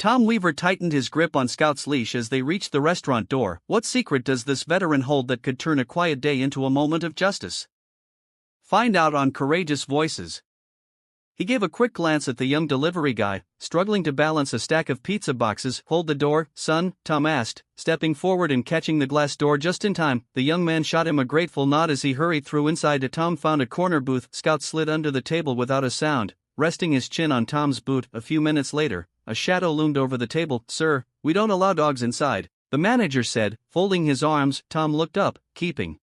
Tom Weaver tightened his grip on Scout's leash as they reached the restaurant door. What secret does this veteran hold that could turn a quiet day into a moment of justice? Find out on Courageous Voices. He gave a quick glance at the young delivery guy, struggling to balance a stack of pizza boxes. Hold the door, son, Tom asked, stepping forward and catching the glass door just in time. The young man shot him a grateful nod as he hurried through inside. Tom found a corner booth. Scout slid under the table without a sound, resting his chin on Tom's boot. A few minutes later, a shadow loomed over the table. Sir, we don't allow dogs inside, the manager said, folding his arms. Tom looked up, keeping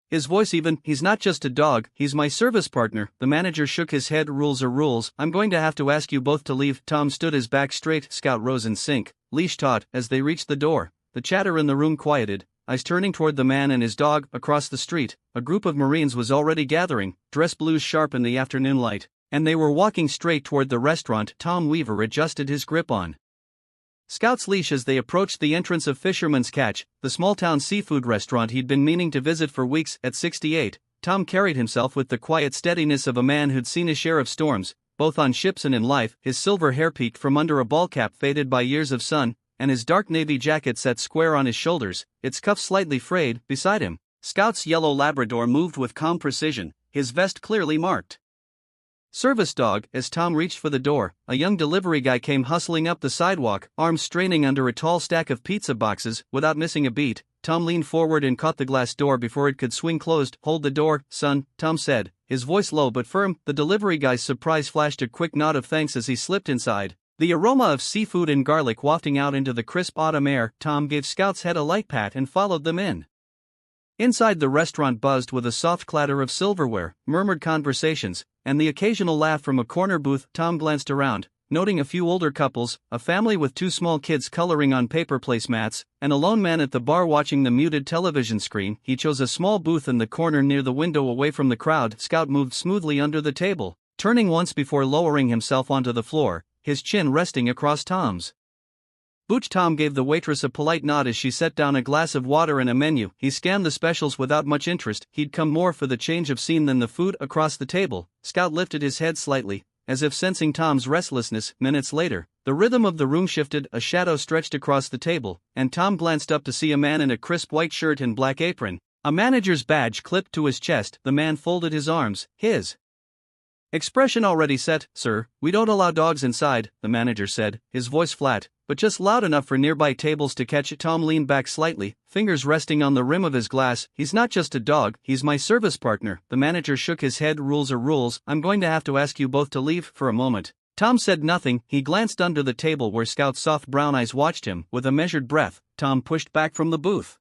his voice even. He's not just a dog, he's my service partner. The manager shook his head. Rules are rules. I'm going to have to ask you both to leave. Tom stood his back straight. Scout rose in sync, leash taut. As they reached the door, the chatter in the room quieted, eyes turning toward the man and his dog. Across the street, a group of Marines was already gathering, dress blues sharp in the afternoon light, and they were walking straight toward the restaurant. Tom Weaver adjusted his grip on Scout's leash as they approached the entrance of Fisherman's Catch, the small-town seafood restaurant he'd been meaning to visit for weeks. At 68, Tom carried himself with the quiet steadiness of a man who'd seen his share of storms, both on ships and in life. His silver hair peaked from under a ball cap faded by years of sun, and his dark navy jacket sat square on his shoulders, its cuffs slightly frayed. Beside him, Scout's yellow Labrador moved with calm precision, his vest clearly marked service dog. As Tom reached for the door, a young delivery guy came hustling up the sidewalk, arms straining under a tall stack of pizza boxes. Without missing a beat, Tom leaned forward and caught the glass door before it could swing closed. Hold the door, son, Tom said, his voice low but firm. The delivery guy's surprise flashed a quick nod of thanks as he slipped inside, the aroma of seafood and garlic wafting out into the crisp autumn air. Tom gave Scout's head a light pat and followed them in. Inside, the restaurant buzzed with a soft clatter of silverware, murmured conversations, and the occasional laugh from a corner booth. Tom glanced around, noting a few older couples, a family with two small kids coloring on paper placemats, and a lone man at the bar watching the muted television screen. He chose a small booth in the corner near the window away from the crowd. Scout moved smoothly under the table, turning once before lowering himself onto the floor, his chin resting across Tom's boot. Tom gave the waitress a polite nod as she set down a glass of water and a menu. He scanned the specials without much interest. He'd come more for the change of scene than the food. Across the table, Scout lifted his head slightly, as if sensing Tom's restlessness. Minutes later, the rhythm of the room shifted. A shadow stretched across the table, and Tom glanced up to see a man in a crisp white shirt and black apron, a manager's badge clipped to his chest. The man folded his arms, his expression already set. Sir, we don't allow dogs inside, the manager said, his voice flat, but just loud enough for nearby tables to catch it. Tom leaned back slightly, fingers resting on the rim of his glass. He's not just a dog, he's my service partner. The manager shook his head. Rules are rules. I'm going to have to ask you both to leave. For a moment, Tom said nothing. He glanced under the table where Scout's soft brown eyes watched him. With a measured breath, Tom pushed back from the booth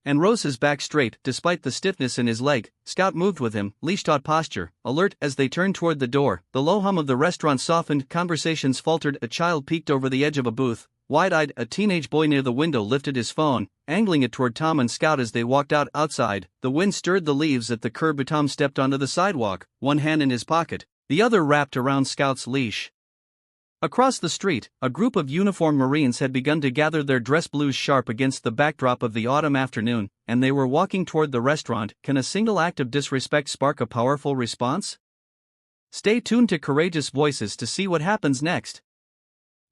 and rose his back straight. Despite the stiffness in his leg, Scout moved with him, leash-taut posture, alert. As they turned toward the door, the low hum of the restaurant softened, conversations faltered. A child peeked over the edge of a booth, wide-eyed. A teenage boy near the window lifted his phone, angling it toward Tom and Scout as they walked out. Outside, the wind stirred the leaves at the curb. Tom stepped onto the sidewalk, one hand in his pocket, the other wrapped around Scout's leash. Across the street, a group of uniformed Marines had begun to gather, their dress blues sharp against the backdrop of the autumn afternoon, and they were walking toward the restaurant. Can a single act of disrespect spark a powerful response? Stay tuned to Courageous Voices to see what happens next.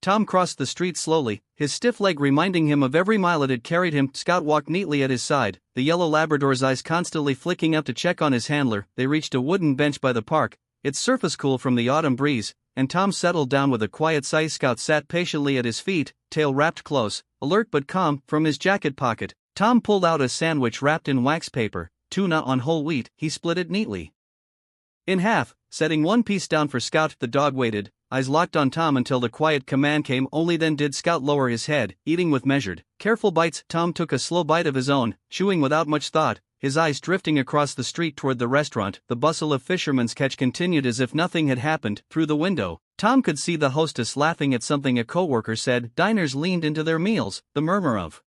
Tom crossed the street slowly, his stiff leg reminding him of every mile it had carried him. Scout walked neatly at his side, the yellow Labrador's eyes constantly flicking up to check on his handler. They reached a wooden bench by the park, its surface cool from the autumn breeze, and Tom settled down with a quiet sigh. Scout sat patiently at his feet, tail wrapped close, alert but calm. From his jacket pocket, Tom pulled out a sandwich wrapped in wax paper, tuna on whole wheat. He split it neatly in half, setting one piece down for Scout. The dog waited, eyes locked on Tom until the quiet command came. Only then did Scout lower his head, eating with measured, careful bites. Tom took a slow bite of his own, chewing without much thought, his eyes drifting across the street toward the restaurant. The bustle of Fisherman's Catch continued as if nothing had happened. Through the window, Tom could see the hostess laughing at something a coworker said. Diners leaned into their meals, the murmur of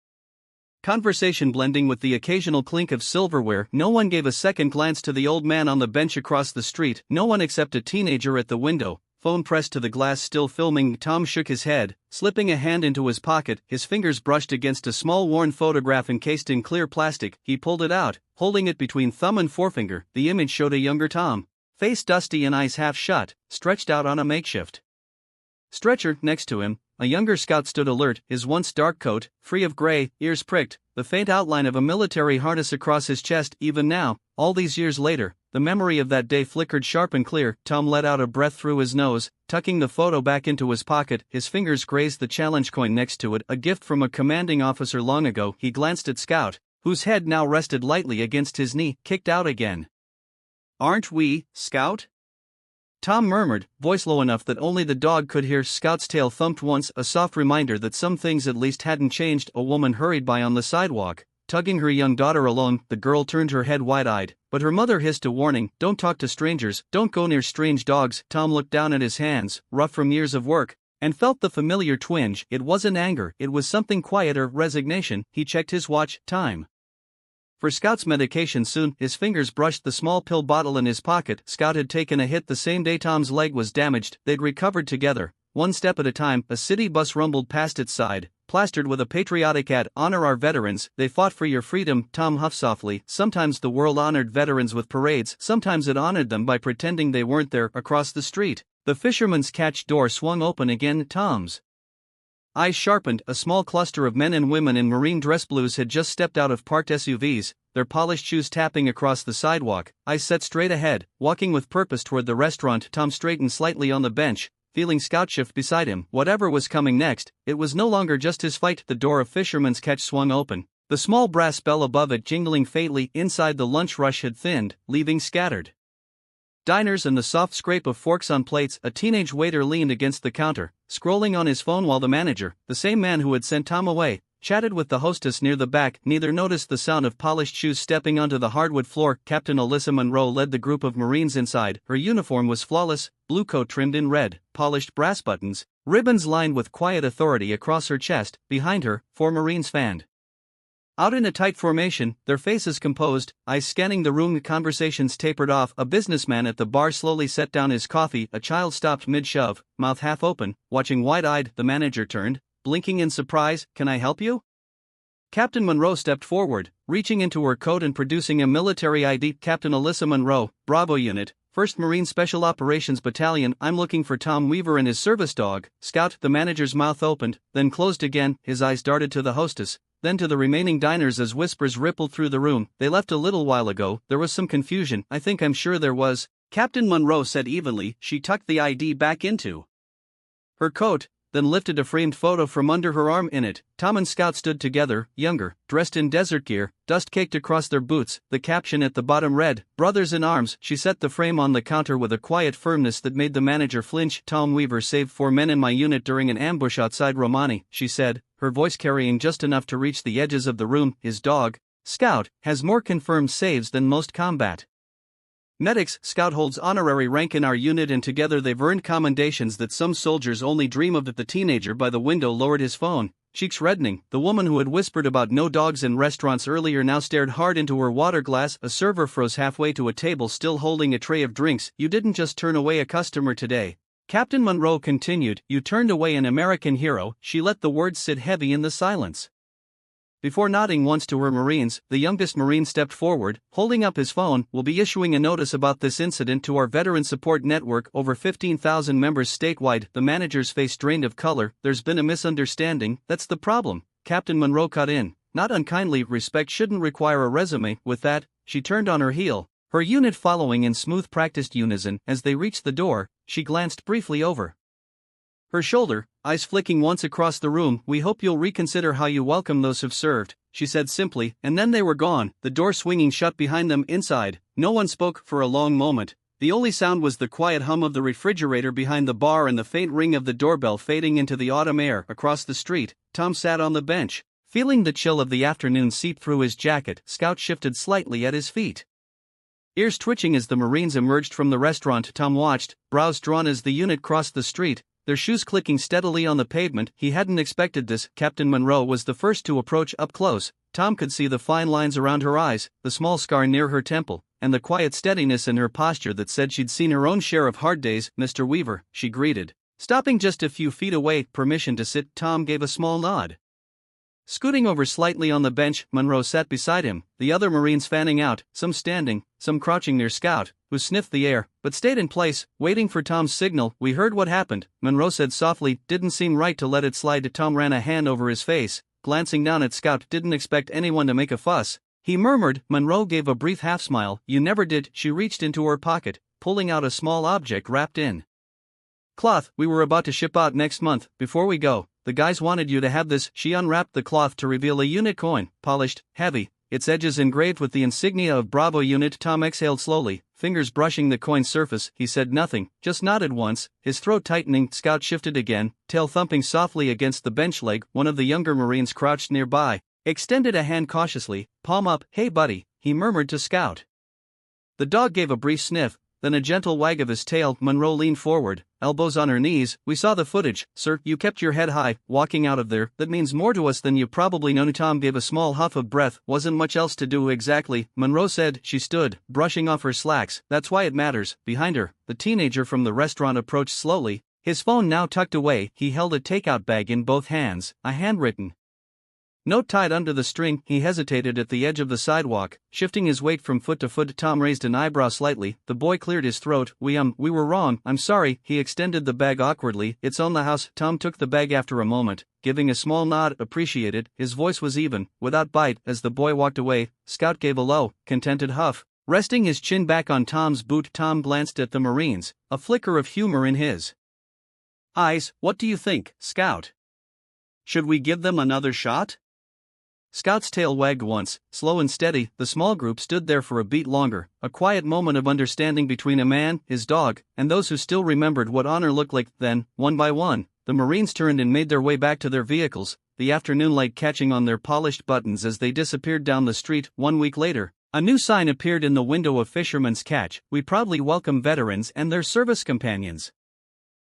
conversation blending with the occasional clink of silverware. No one gave a second glance to the old man on the bench across the street, no one except a teenager at the window, phone pressed to the glass still filming. Tom shook his head, slipping a hand into his pocket. His fingers brushed against a small worn photograph encased in clear plastic. He pulled it out, holding it between thumb and forefinger. The image showed a younger Tom, face dusty and eyes half shut, stretched out on a makeshift stretcher. Next to him, a younger scout stood alert, his once dark coat, free of gray, ears pricked, the faint outline of a military harness across his chest. Even now, all these years later, the memory of that day flickered sharp and clear. Tom let out a breath through his nose, tucking the photo back into his pocket. His fingers grazed the challenge coin next to it, a gift from a commanding officer long ago. He glanced at Scout, whose head now rested lightly against his knee. Kicked out again. "Aren't we, Scout?" Tom murmured, voice low enough that only the dog could hear. Scout's tail thumped once, a soft reminder that some things at least hadn't changed. A woman hurried by on the sidewalk, tugging her young daughter along. The girl turned her head wide-eyed, but her mother hissed a warning, "Don't talk to strangers, don't go near strange dogs." Tom looked down at his hands, rough from years of work, and felt the familiar twinge. It wasn't anger, it was something quieter, resignation. He checked his watch. Time for Scout's medication soon. His fingers brushed the small pill bottle in his pocket. Scout had taken a hit the same day Tom's leg was damaged. They'd recovered together, one step at a time. A city bus rumbled past its side, plastered with a patriotic ad, "Honor our veterans, they fought for your freedom." Tom huffed softly. Sometimes the world honored veterans with parades, sometimes it honored them by pretending they weren't there. Across the street, the fisherman's catch door swung open again. Tom's eyes sharpened. A small cluster of men and women in marine dress blues had just stepped out of parked SUVs, their polished shoes tapping across the sidewalk, eyes set straight ahead, walking with purpose toward the restaurant. Tom straightened slightly on the bench, feeling Scout shift beside him. Whatever was coming next, it was no longer just his fight. The door of Fisherman's Catch swung open, the small brass bell above it jingling faintly. Inside, the lunch rush had thinned, leaving scattered diners and the soft scrape of forks on plates. A teenage waiter leaned against the counter, scrolling on his phone while the manager, the same man who had sent Tom away, chatted with the hostess near the back. Neither noticed the sound of polished shoes stepping onto the hardwood floor. Captain Alyssa Monroe led the group of Marines inside. Her uniform was flawless, blue coat trimmed in red, polished brass buttons, ribbons lined with quiet authority across her chest. Behind her, 4 Marines fanned out in a tight formation, their faces composed, eyes scanning the room. Conversations tapered off. A businessman at the bar slowly set down his coffee. A child stopped mid-shove, mouth half open, watching wide-eyed. The manager turned, blinking in surprise. "Can I help you?" Captain Monroe stepped forward, reaching into her coat and producing a military ID. "Captain Alyssa Monroe, Bravo Unit, 1st Marine Special Operations Battalion. I'm looking for Tom Weaver and his service dog." "Scout." The manager's mouth opened, then closed again. His eyes darted to the hostess, then to the remaining diners as whispers rippled through the room. "They left a little while ago." There was some confusion. I'm sure there was," Captain Monroe said evenly. She tucked the ID back into her coat, then lifted a framed photo from under her arm. In it, Tom and Scout stood together, younger, dressed in desert gear, dust caked across their boots. The caption at the bottom read, "Brothers in Arms." She set the frame on the counter with a quiet firmness that made the manager flinch. "Tom Weaver saved 4 men in my unit during an ambush outside Romani," she said, her voice carrying just enough to reach the edges of the room. "His dog, Scout, has more confirmed saves than most combat medics. Scout holds honorary rank in our unit, and together they've earned commendations that some soldiers only dream of." The teenager by the window lowered his phone, cheeks reddening. The woman who had whispered about no dogs in restaurants earlier now stared hard into her water glass. A server froze halfway to a table still holding a tray of drinks. "You didn't just turn away a customer today," Captain Monroe continued. "You turned away an American hero." She let the words sit heavy in the silence. Before nodding once to her Marines, the youngest Marine stepped forward, holding up his phone. "We'll be issuing a notice about this incident to our Veteran Support Network, over 15,000 members statewide." The manager's face drained of color. "There's been a misunderstanding, that's the problem," Captain Monroe cut in, not unkindly. "Respect shouldn't require a resume." With that, she turned on her heel, her unit following in smooth practiced unison. As they reached the door, she glanced briefly over her shoulder, eyes flicking once across the room. "We hope you'll reconsider how you welcome those who've served," she said simply, and then they were gone, the door swinging shut behind them. Inside, no one spoke for a long moment. The only sound was the quiet hum of the refrigerator behind the bar and the faint ring of the doorbell fading into the autumn air. Across the street, Tom sat on the bench, feeling the chill of the afternoon seep through his jacket. Scout shifted slightly at his feet, ears twitching as the Marines emerged from the restaurant. Tom watched, brows drawn as the unit crossed the street, their shoes clicking steadily on the pavement. He hadn't expected this. Captain Monroe was the first to approach. Up close, Tom could see the fine lines around her eyes, the small scar near her temple, and the quiet steadiness in her posture that said she'd seen her own share of hard days. "Mr. Weaver," she greeted, stopping just a few feet away. "Permission to sit?" Tom gave a small nod. Scooting over slightly on the bench, Monroe sat beside him, the other Marines fanning out, some standing, some crouching near Scout, who sniffed the air, but stayed in place, waiting for Tom's signal. "We heard what happened," Monroe said softly. "Didn't seem right to let it slide." Tom ran a hand over his face, glancing down at Scout. "Didn't expect anyone to make a fuss," he murmured. Monroe gave a brief half-smile. "You never did." She reached into her pocket, pulling out a small object wrapped in cloth. "We were about to ship out next month. Before we go, the guys wanted you to have this." She unwrapped the cloth to reveal a unit coin, polished, heavy, its edges engraved with the insignia of Bravo Unit. Tom exhaled slowly, fingers brushing the coin's surface. He said nothing, just nodded once, his throat tightening. Scout shifted again, tail thumping softly against the bench leg. One of the younger Marines crouched nearby, extended a hand cautiously, palm up. "Hey buddy," he murmured to Scout. The dog gave a brief sniff, then a gentle wag of his tail. Monroe leaned forward, elbows on her knees. "We saw the footage, sir. You kept your head high, walking out of there. That means more to us than you probably know." Tom gave a small huff of breath. "Wasn't much else to do." "Exactly," Monroe said. She stood, brushing off her slacks. "That's why it matters." Behind her, the teenager from the restaurant approached slowly, his phone now tucked away. He held a takeout bag in both hands, a handwritten note tied under the string. He hesitated at the edge of the sidewalk, shifting his weight from foot to foot. Tom raised an eyebrow slightly. The boy cleared his throat. We were wrong. I'm sorry." He extended the bag awkwardly. "It's on the house." Tom took the bag after a moment, giving a small nod. "Appreciated." His voice was even, without bite. As the boy walked away, Scout gave a low, contented huff, resting his chin back on Tom's boot. Tom glanced at the Marines, a flicker of humor in his eyes. "What do you think, Scout? Should we give them another shot?" Scout's tail wagged once, slow and steady. The small group stood there for a beat longer, a quiet moment of understanding between a man, his dog, and those who still remembered what honor looked like. Then, one by one, the Marines turned and made their way back to their vehicles, the afternoon light catching on their polished buttons as they disappeared down the street. 1 week later, a new sign appeared in the window of Fisherman's Catch: "We proudly welcome veterans and their service companions."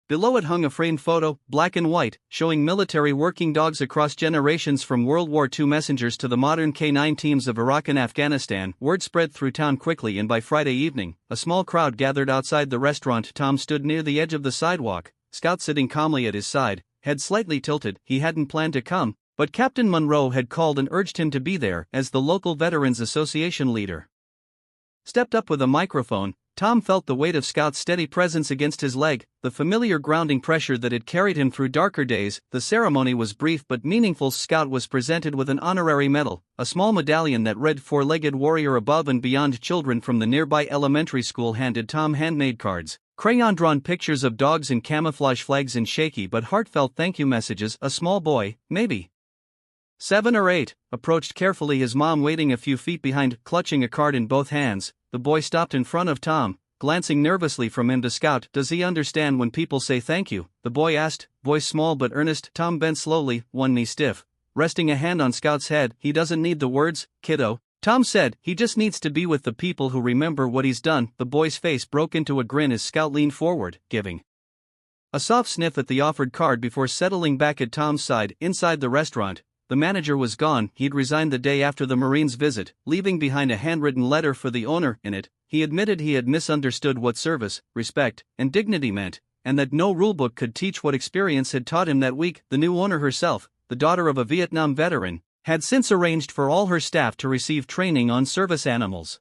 Below it hung a framed photo, black and white, showing military working dogs across generations, from World War II messengers to the modern K-9 teams of Iraq and Afghanistan. Word spread through town quickly, and by Friday evening, a small crowd gathered outside the restaurant. Tom stood near the edge of the sidewalk, Scout sitting calmly at his side, head slightly tilted. He hadn't planned to come, but Captain Monroe had called and urged him to be there as the local Veterans Association leader stepped up with a microphone. Tom felt the weight of Scout's steady presence against his leg, the familiar grounding pressure that had carried him through darker days. The ceremony was brief but meaningful. Scout was presented with an honorary medal, a small medallion that read "Four-Legged Warrior Above and Beyond." Children from the nearby elementary school handed Tom handmade cards, crayon-drawn pictures of dogs and camouflage flags and shaky but heartfelt thank you messages. A small boy, maybe 7 or 8, approached carefully, his mom waiting a few feet behind, clutching a card in both hands. The boy stopped in front of Tom, glancing nervously from him to Scout. "Does he understand when people say thank you?" the boy asked, voice small but earnest. Tom bent slowly, one knee stiff, resting a hand on Scout's head. "He doesn't need the words, kiddo," Tom said. "He just needs to be with the people who remember what he's done." The boy's face broke into a grin as Scout leaned forward, giving a soft sniff at the offered card before settling back at Tom's side. Inside the restaurant, the manager was gone. He'd resigned the day after the Marines' visit, leaving behind a handwritten letter for the owner. In it, he admitted he had misunderstood what service, respect, and dignity meant, and that no rulebook could teach what experience had taught him that week. The new owner herself, the daughter of a Vietnam veteran, had since arranged for all her staff to receive training on service animals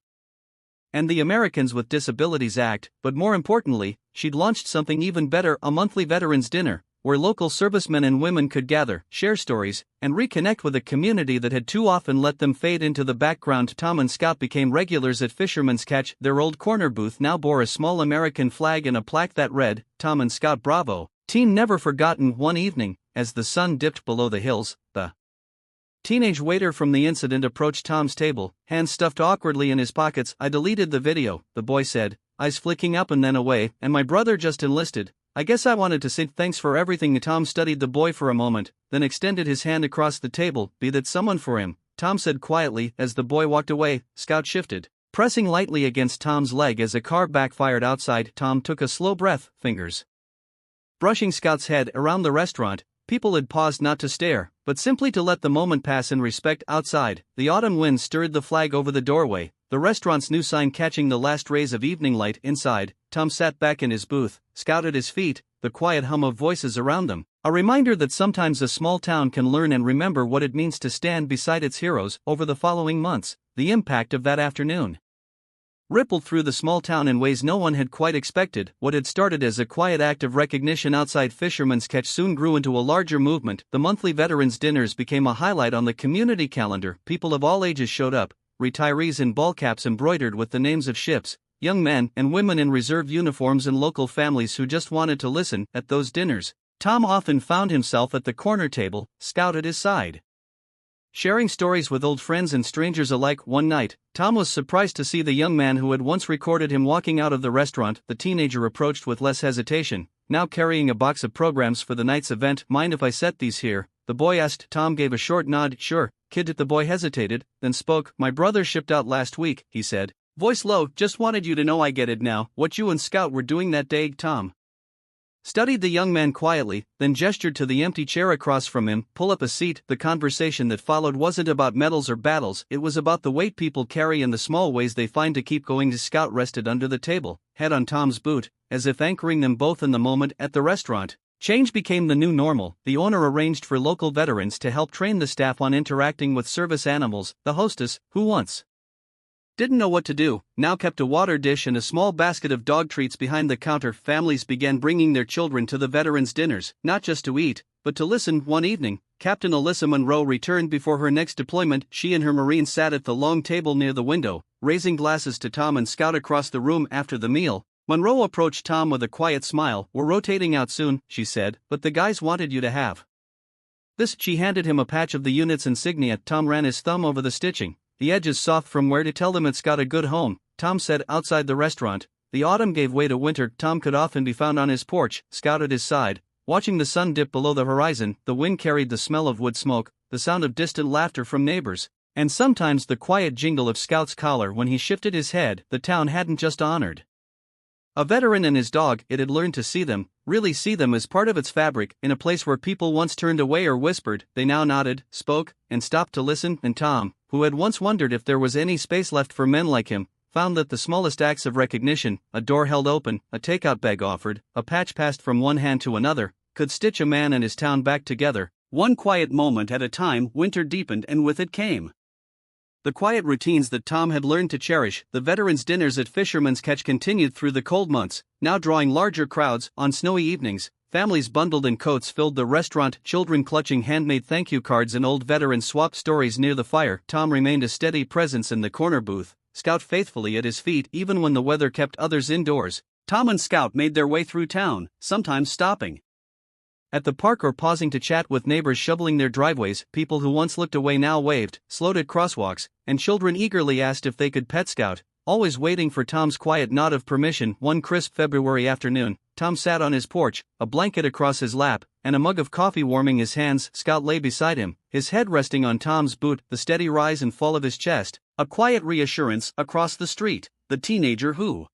and the Americans with Disabilities Act. But more importantly, she'd launched something even better: a monthly veterans dinner, where local servicemen and women could gather, share stories, and reconnect with a community that had too often let them fade into the background. Tom and Scout became regulars at Fisherman's Catch. Their old corner booth now bore a small American flag and a plaque that read, "Tom and Scout Bravo, Team Never Forgotten." One evening, as the sun dipped below the hills, the teenage waiter from the incident approached Tom's table, hands stuffed awkwardly in his pockets. "I deleted the video," the boy said, eyes flicking up and then away, "and my brother just enlisted. I guess I wanted to say thanks for everything." Tom studied the boy for a moment, then extended his hand across the table. "Be that someone for him," Tom said quietly. As the boy walked away, Scout shifted, pressing lightly against Tom's leg as a car backfired outside. Tom took a slow breath, fingers brushing Scout's head. Around the restaurant, people had paused not to stare, but simply to let the moment pass in respect. Outside, the autumn wind stirred the flag over the doorway, the restaurant's new sign catching the last rays of evening light. Inside, Tom sat back in his booth, Scout at his feet, the quiet hum of voices around them A reminder that sometimes a small town can learn and remember what it means to stand beside its heroes. Over the following months, the impact of that afternoon rippled through the small town in ways no one had quite expected. What had started as a quiet act of recognition outside Fisherman's Catch soon grew into a larger movement. The monthly veterans' dinners became a highlight on the community calendar. People of all ages showed up, retirees in ball caps embroidered with the names of ships, young men and women in reserve uniforms, and local families who just wanted to listen. At those dinners, Tom often found himself at the corner table, Scout at his side, sharing stories with old friends and strangers alike. One night, Tom was surprised to see the young man who had once recorded him walking out of the restaurant. The teenager approached with less hesitation, now carrying a box of programs for the night's event. "Mind if I set these here?" the boy asked. Tom gave a short nod. "Sure, kid." The boy hesitated, then spoke. "My brother shipped out last week," he said, voice low. "Just wanted you to know I get it now, what you and Scout were doing that day." Tom studied the young man quietly, then gestured to the empty chair across from him. "Pull up a seat." The conversation that followed wasn't about medals or battles, it was about the weight people carry and the small ways they find to keep going. Scout rested under the table, head on Tom's boot, as if anchoring them both in the moment. At the restaurant, change became the new normal. The owner arranged for local veterans to help train the staff on interacting with service animals. The hostess, who once didn't know what to do, now kept a water dish and a small basket of dog treats behind the counter. Families began bringing their children to the veterans' dinners, not just to eat, but to listen. One evening, Captain Alyssa Monroe returned before her next deployment. She and her Marines sat at the long table near the window, raising glasses to Tom and Scout across the room. After the meal, Monroe approached Tom with a quiet smile. "We're rotating out soon," she said, "but the guys wanted you to have this." She handed him a patch of the unit's insignia. Tom ran his thumb over the stitching. "The edge is soft from wear to tell them it's got a good home," Tom said. Outside the restaurant, the autumn gave way to winter. Tom could often be found on his porch, Scout at his side, watching the sun dip below the horizon. The wind carried the smell of wood smoke, the sound of distant laughter from neighbors, and sometimes the quiet jingle of Scout's collar when he shifted his head. The town hadn't just honored a veteran and his dog, it had learned to see them, really see them, as part of its fabric. In a place where people once turned away or whispered, they now nodded, spoke, and stopped to listen. And Tom, who had once wondered if there was any space left for men like him, found that the smallest acts of recognition, a door held open, a takeout bag offered, a patch passed from one hand to another, could stitch a man and his town back together. One quiet moment at a time. Winter deepened, and with it came the quiet routines that Tom had learned to cherish. The veterans' dinners at Fisherman's Catch continued through the cold months, now drawing larger crowds. On snowy evenings, families bundled in coats filled the restaurant, children clutching handmade thank you cards, and old veterans swapped stories near the fire. Tom remained a steady presence in the corner booth, Scout faithfully at his feet even when the weather kept others indoors. Tom and Scout made their way through town, sometimes stopping at the park or pausing to chat with neighbors shoveling their driveways. People who once looked away now waved, slowed at crosswalks, and children eagerly asked if they could pet Scout, always waiting for Tom's quiet nod of permission. One crisp February afternoon, Tom sat on his porch, a blanket across his lap, and a mug of coffee warming his hands. Scout lay beside him, his head resting on Tom's boot, the steady rise and fall of his chest, a quiet reassurance. Across the street, the teenager who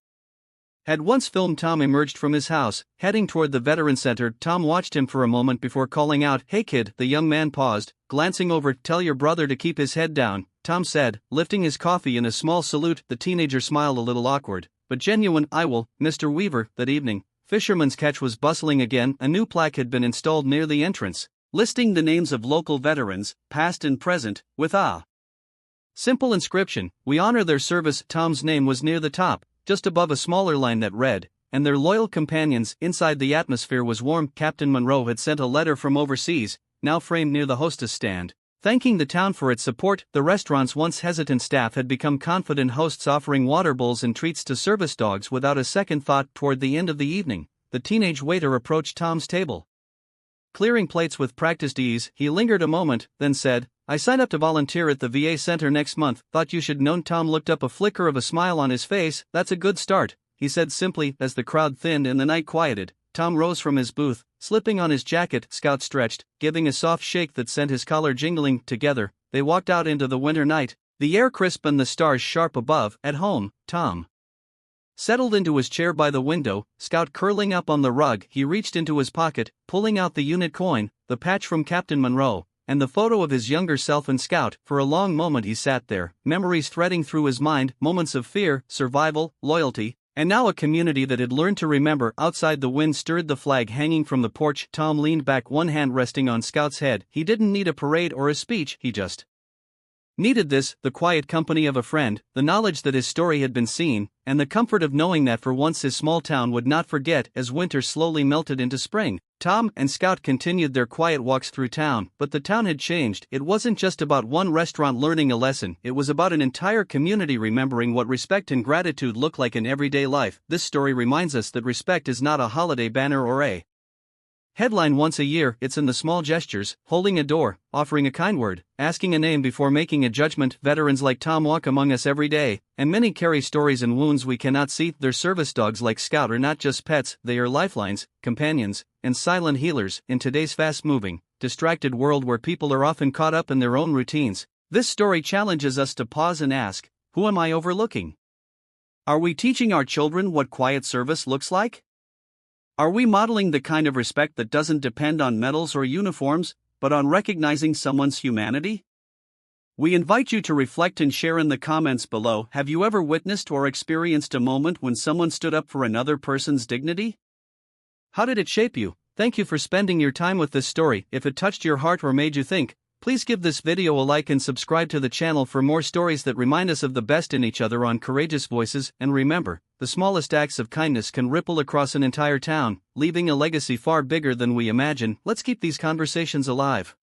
had once filmed Tom emerged from his house, heading toward the Veteran Center. Tom watched him for a moment before calling out, "Hey kid." The young man paused, glancing over. "Tell your brother to keep his head down," Tom said, lifting his coffee in a small salute. The teenager smiled, a little awkward, but genuine. "I will, Mr. Weaver." That evening, Fisherman's Catch was bustling again. A new plaque had been installed near the entrance, listing the names of local veterans, past and present, with a simple inscription, "We honor their service." Tom's name was near the top, just above a smaller line that read, "And their loyal companions." Inside, the atmosphere was warm. Captain Monroe had sent a letter from overseas, now framed near the hostess stand, thanking the town for its support. The restaurant's once hesitant staff had become confident hosts, offering water bowls and treats to service dogs without a second thought. Toward the end of the evening, the teenage waiter approached Tom's table, clearing plates with practiced ease. He lingered a moment, then said, "I signed up to volunteer at the VA Center next month. Thought you should know." Tom looked up, a flicker of a smile on his face. "That's a good start," he said simply. As the crowd thinned and the night quieted, Tom rose from his booth, slipping on his jacket. Scout stretched, giving a soft shake that sent his collar jingling. Together, they walked out into the winter night, the air crisp and the stars sharp above. At home, Tom settled into his chair by the window, Scout curling up on the rug. He reached into his pocket, pulling out the unit coin, the patch from Captain Monroe, and the photo of his younger self and Scout. For a long moment he sat there, memories threading through his mind, moments of fear, survival, loyalty, And now a community that had learned to remember. Outside, the wind stirred the flag hanging from the porch. Tom leaned back, one hand resting on Scout's head. He didn't need a parade or a speech, he just needed this, the quiet company of a friend, the knowledge that his story had been seen, and the comfort of knowing that for once his small town would not forget. As winter slowly melted into spring, Tom and Scout continued their quiet walks through town, but the town had changed. It wasn't just about one restaurant learning a lesson, it was about an entire community remembering what respect and gratitude look like in everyday life. This story reminds us that respect is not a holiday banner or a headline once a year. It's in the small gestures, holding a door, offering a kind word, asking a name before making a judgment. Veterans like Tom walk among us every day, and many carry stories and wounds we cannot see. Their service dogs like Scout are not just pets, they are lifelines, companions, and silent healers. In today's fast-moving, distracted world where people are often caught up in their own routines, this story challenges us to pause and ask, who am I overlooking? Are we teaching our children what quiet service looks like? Are we modeling the kind of respect that doesn't depend on medals or uniforms, but on recognizing someone's humanity? We invite you to reflect and share in the comments below. Have you ever witnessed or experienced a moment when someone stood up for another person's dignity? How did it shape you? Thank you for spending your time with this story. If it touched your heart or made you think, please give this video a like and subscribe to the channel for more stories that remind us of the best in each other on Courageous Voices. And remember, the smallest acts of kindness can ripple across an entire town, leaving a legacy far bigger than we imagine. Let's keep these conversations alive.